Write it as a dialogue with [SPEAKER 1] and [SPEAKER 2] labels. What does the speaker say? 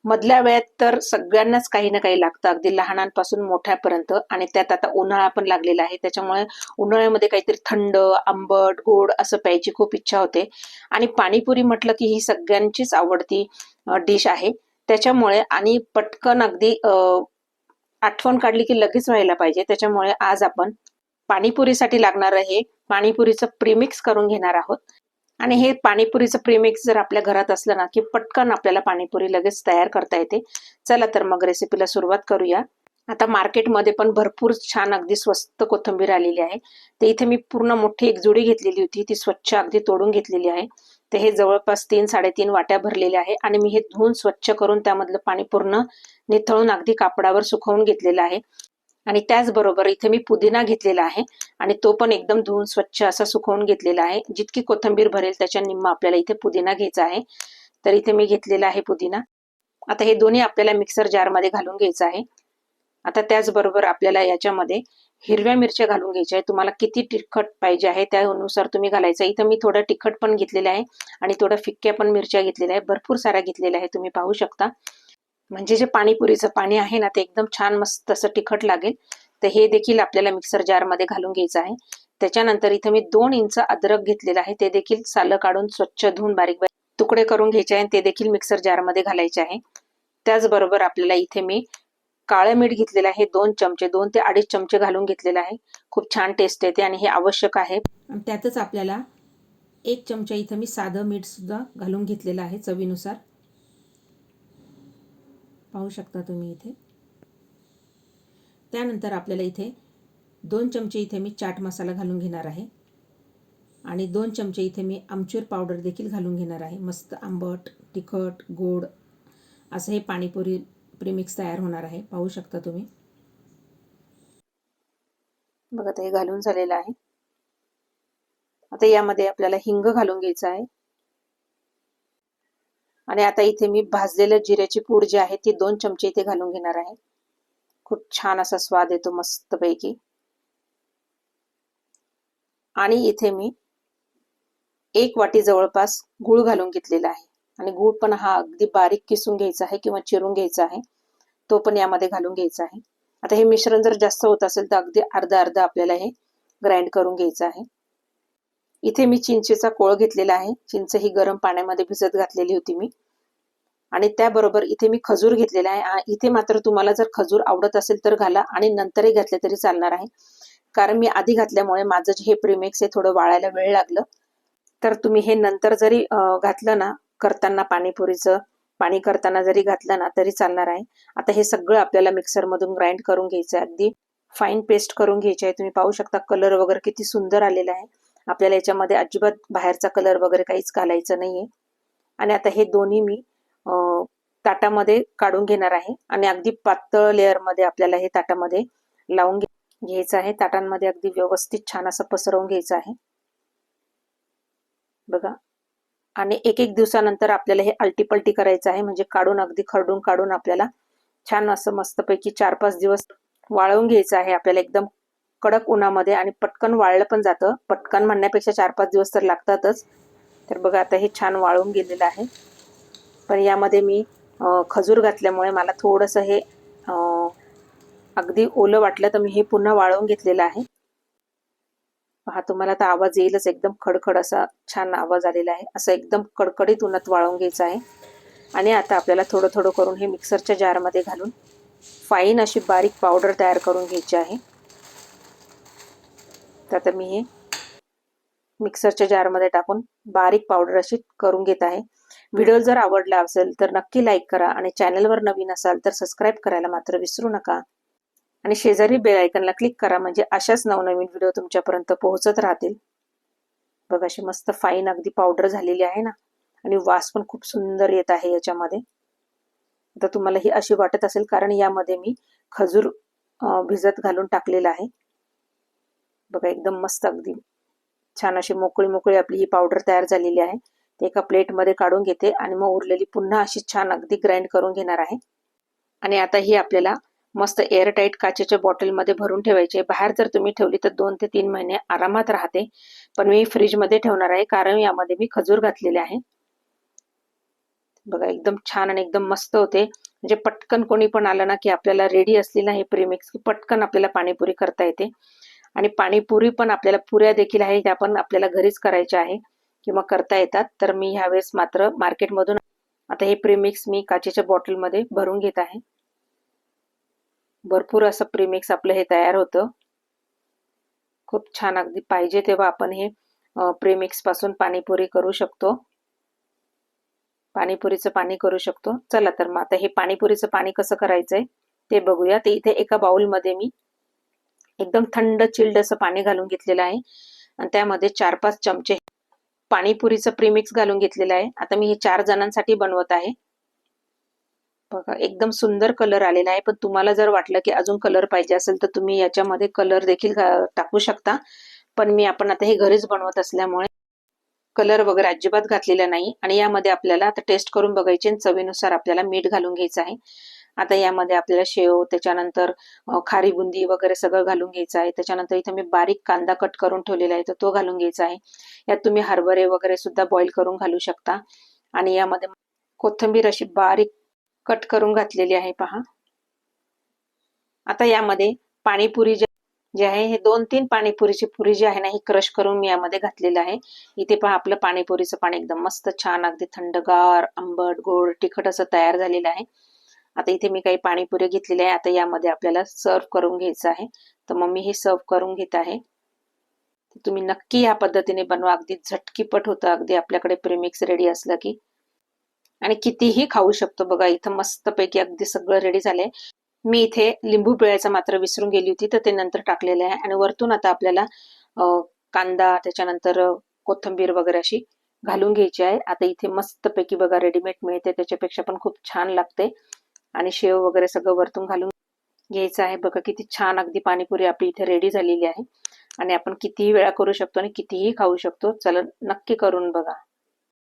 [SPEAKER 1] मधल्या वेळात तर सगळ्यांनाच काही ना काही लागतं, अगदी लहानांपासून मोठ्यापर्यंत. आणि त्यात आता उन्हाळा पण लागलेला आहे, त्याच्यामुळे उन्हाळ्यामध्ये काहीतरी थंड, आंबट, गोड असं प्यायची खूप इच्छा होते. आणि पाणीपुरी म्हटलं की ही सगळ्यांचीच आवडती डिश आहे. त्याच्यामुळे आणि पटकन अगदी आठवण काढली की लगेच व्हायला पाहिजे. त्याच्यामुळे आज आपण पाणीपुरीसाठी लागणारं हे पाणीपुरीचं प्रीमिक्स करून घेणार आहोत. आणि हे पाणीपुरीचं प्रीमिक्स जर आपल्या घरात असलं ना की पटकन आपल्याला पाणीपुरी लगेच तयार करता येते. चला तर मग रेसिपीला सुरुवात करूया. आता मार्केटमध्ये पण भरपूर छान अगदी स्वस्त कोथिंबीर आलेली आहे. तर इथे मी पूर्ण मोठी एक जुडी घेतलेली होती, ती स्वच्छ अगदी तोडून घेतलेली आहे. तर हे जवळपास 3-3.5 वाट्या भरलेले आहे आणि मी हे धुवून स्वच्छ करून त्यामधलं पाणी पूर्ण निथळून अगदी कापडावर सुकवून घेतलेलं आहे. आणि त्याचबरोबर इथे मी पुदिना घेतलेला आहे आणि तो पण एकदम धुवून स्वच्छ असा सुकवून घेतलेला आहे. जितकी कोथिंबीर भरेल त्याच्या निम्म आपल्याला इथे पुदिना घ्यायचा आहे. तर इथे मी घेतलेला आहे पुदिना. आता हे दोन्ही आपल्याला मिक्सर जारमध्ये घालून घ्यायचं आहे. आता त्याचबरोबर आपल्याला याच्यामध्ये हिरव्या मिरच्या घालून घ्यायच्या आहे. तुम्हाला किती तिखट पाहिजे आहे त्यानुसार तुम्ही घालायचं. इथं मी थोडं तिखट पण घेतलेलं आहे आणि थोडं फिक्क्या पण मिरच्या घेतलेल्या आहे. भरपूर साऱ्या घेतलेल्या आहे, तुम्ही पाहू शकता. म्हणजे जे पाणीपुरीचं पाणी आहे ना ते एकदम छान मस्त असं तिखट लागेल. तर हे देखील आपल्याला मिक्सर जारमध्ये घालून घ्यायचं आहे. त्याच्यानंतर इथं मी 2 इंच अद्रक घेतलेलं आहे, ते देखील सालं काढून स्वच्छ धुवून बारीक बारीक तुकडे करून घ्यायचे आहे, ते देखील मिक्सर जारमध्ये घालायचे आहे. त्याचबरोबर आपल्याला इथे मी काळं मीठ घेतलेलं आहे 2 चमचे, 2 ते 2.5 चमचे घालून घेतलेलं आहे. खूप छान टेस्ट येते आणि हे आवश्यक आहे. त्यातच आपल्याला 1 चमचा इथं मी साधं मीठ सुद्धा घालून घेतलेलं आहे चवीनुसार. पाहू शकता तुम्ही इथे. त्यानंतर आपल्याला इथे 2 चमचे इथे मी चाट मसाला घालून घेणार आहे आणि 2 चमचे इथे मी आमचूर पावडर देखील घालून घेणार आहे. मस्त आंबट, तिखट, गोड असं हे पाणीपुरी प्रीमिक्स तयार होणार आहे. पाहू शकता तुम्ही. बघा हे घालून झालेलं आहे. आता यामध्ये आपल्याला हिंग घालून घ्यायचं आहे. आणि आता इथे मी भाजलेल्या जिऱ्याची पूड जी आहे ती 2 चमचे इथे घालून घेणार आहे. खूप छान असा स्वाद येतो मस्तपैकी. आणि इथे मी 1 वाटी जवळपास गूळ घालून घेतलेला आहे आणि गूळ पण हा अगदी बारीक किसून घ्यायचा आहे किंवा चिरून घ्यायचा आहे. तो पण यामध्ये घालून घ्यायचा आहे. आता हे मिश्रण जर जास्त होत असेल तर अगदी अर्धा आपल्याला हे ग्राइंड करून घ्यायचं आहे. इथे मी चिंचेचा कोळ घेतलेला आहे. चिंच ही गरम पाण्यामध्ये भिजत घातलेली होती मी. आणि त्याबरोबर इथे मी खजूर घेतलेला आहे. इथे मात्र तुम्हाला जर खजूर आवडत असेल तर घाला आणि नंतरही घातले तरी चालणार आहे. कारण मी आधी घातल्यामुळे माझं जे हे प्रीमिक्स आहे थोडं वाळायला वेळ लागलं. तर तुम्ही हे नंतर जरी घातलं ना करताना पाणीपुरीचं पाणी करताना जरी घातलं ना तरी चालणार आहे. आता हे सगळं आपल्याला मिक्सरमधून ग्राइंड करून घ्यायचं आहे. अगदी फाईन पेस्ट करून घ्यायची आहे. तुम्ही पाहू शकता कलर वगैरे किती सुंदर आलेला आहे. आपल्याला याच्यामध्ये अजिबात बाहेरचा कलर वगैरे काहीच घालायचं नाहीये. आणि आता हे दोन्ही मी ताटामध्ये काढून घेणार आहे आणि अगदी पातळ लेअरमध्ये आपल्याला हे ताटामध्ये लावून घ्यायचं आहे. ताटांमध्ये अगदी व्यवस्थित छान असं पसरवून घ्यायचं आहे. बघा. आणि एक दिवसानंतर आपल्याला हे आलटीपलटी करायचं आहे. म्हणजे काढून अगदी खरडून काढून आपल्याला छान असं मस्तपैकी 4-5 दिवस वाळवून घ्यायचं आहे. आपल्याला एकदम कडक उन्हामध्ये आणि पटकन वाळलं पण जातं. पटकन म्हणण्यापेक्षा 4-5 दिवस तर लागतातच. तर बघा आता हे छान वाळून गेलेलं आहे. पण यामध्ये मी खजूर घातल्यामुळे मला थोडंसं हे अगदी ओलं वाटलं तर मी हे पुन्हा वाळवून घेतलेलं आहे. पहा तुम्हाला आता आवाज येईलच, एकदम खडखड असा छान आवाज आलेला आहे. असं एकदम कडकडीत उन्हात वाळवून घ्यायचं आहे. आणि आता आपल्याला थोडं थोडं करून हे मिक्सरच्या जारमध्ये घालून फाईन अशी बारीक पावडर तयार करून घ्यायची आहे. तर आता मी हे मिक्सरच्या जारमध्ये टाकून बारीक पावडर अशी करून घेत आहे. व्हिडिओ जर आवडला असेल तर नक्की लाईक करा आणि चॅनलवर नवीन असाल तर सबस्क्राईब करायला मात्र विसरू नका. आणि शेजारी बेल आयकॉनला क्लिक करा म्हणजे अशाच नवनवीन व्हिडिओ तुमच्यापर्यंत पोहोचत राहतील. बघा अशी मस्त फाईन अगदी पावडर झालेली आहे ना आणि वास पण खूप सुंदर येत आहे याच्यामध्ये. आता तुम्हाला ही अशी वाटत असेल कारण यामध्ये मी खजूर भिजत घालून टाकलेला आहे. बघा एकदम मस्त अगदी छान अशी मोकळी आपली ही पावडर तयार झालेली आहे. ते एका प्लेटमध्ये काढून घेते आणि मग उरलेली पुन्हा अशी छान अगदी ग्राइंड करून घेणार आहे. आणि आता ही आपल्याला मस्त एअरटाईट काचेच्या बॉटलमध्ये भरून ठेवायचे. बाहेर जर तुम्ही ठेवली तर 2 ते 3 महिने आरामात राहते. पण मी फ्रीजमध्ये ठेवणार आहे कारण यामध्ये मी खजूर घातलेले आहे. बघा एकदम छान आणि एकदम मस्त होते. म्हणजे पटकन कोणी पण आलं ना की आपल्याला रेडी असली ना हे प्रीमिक्स की पटकन आपल्याला पाणीपुरी करता येते. आणि पाणीपुरी पण आपल्याला पुऱ्या देखील आहे त्या पण आपल्याला घरीच करायच्या आहे किंवा करता येतात. तर मी ह्यावेळेस मात्र मार्केटमधून आता हे प्रीमिक्स मी काचेच्या बॉटलमध्ये भरून घेत आहे. भरपूर असं प्रीमिक्स आपलं हे तयार होतं. खूप छान अगदी पाहिजे तेव्हा आपण हे प्रीमिक्स पासून पाणीपुरी करू शकतो. पाणीपुरीचं पाणी करू शकतो. चला तर मग आता हे पाणीपुरीचं पाणी कसं करायचंय ते बघूया. ते इथे एका बाउलमध्ये मी एकदम थंड चिल्ड असं पाणी घालून घेतलेलं आहे आणि त्यामध्ये 4-5 चमचे पाणीपुरीचं प्रीमिक्स घालून घेतलेलं आहे. आता मी हे 4 जणांसाठी बनवत आहे. बघा एकदम सुंदर कलर आलेला आहे. पण तुम्हाला जर वाटलं की अजून कलर पाहिजे असेल तर तुम्ही याच्यामध्ये कलर देखील टाकू शकता. पण मी आपण आता हे घरीच बनवत असल्यामुळे कलर वगैरे अजिबात घातलेला नाही. आणि यामध्ये आपल्याला आता टेस्ट करून बघायची आणि चवीनुसार आपल्याला मीठ घालून घ्यायचं आहे. आता यामध्ये आपल्याला शेव, त्याच्यानंतर खारी बुंदी वगैरे सगळं घालून घ्यायचं आहे. त्याच्यानंतर इथे मी बारीक कांदा कट करून ठेवलेला आहे तर तो घालून घ्यायचा आहे. यात तुम्ही हरभरे वगैरे सुद्धा बॉईल करून घालू शकता. आणि यामध्ये कोथिंबीर अशी बारीक कट करून घातलेली आहे पहा. आता यामध्ये पाणीपुरी जे आहे हे 2-3 पाणीपुरीची पुरी जी आहे ना ही क्रश करून मी यामध्ये घातलेलं आहे. इथे पहा आपलं पाणीपुरीचं पाणी एकदम मस्त छान अगदी थंडगार, आंबट, गोड, तिखट असं तयार झालेलं आहे. आता इथे मी काही पाणीपुरी घेतलेली आहे. आता यामध्ये आपल्याला सर्व करून घ्यायचं आहे. तर मग मी हे सर्व करून घेत आहे. तुम्ही नक्की या पद्धतीने बनवा. अगदी झटकीपट होतं अगदी आपल्याकडे प्रीमिक्स रेडी असलं की. आणि कितीही खाऊ शकतो. बघा इथं मस्तपैकी अगदी सगळं रेडी झालंय. मी इथे लिंबू पिळायचं मात्र विसरून गेली होती तर ते नंतर टाकलेलं आहे. आणि वरतून आता आपल्याला कांदा, त्याच्यानंतर कोथिंबीर वगैरे अशी घालून घ्यायची आहे. आता इथे मस्तपैकी बघा रेडीमेड मिळते त्याच्यापेक्षा पण खूप छान लागते. आणि शेव वगैरे सगळं वरतून घालून घ्यायचं आहे. बघा किती छान अगदी पाणीपुरी आपली इथे रेडी झालेली आहे. आणि आपण कितीही वेळा करू शकतो आणि कितीही खाऊ शकतो. चला नक्की करून बघा.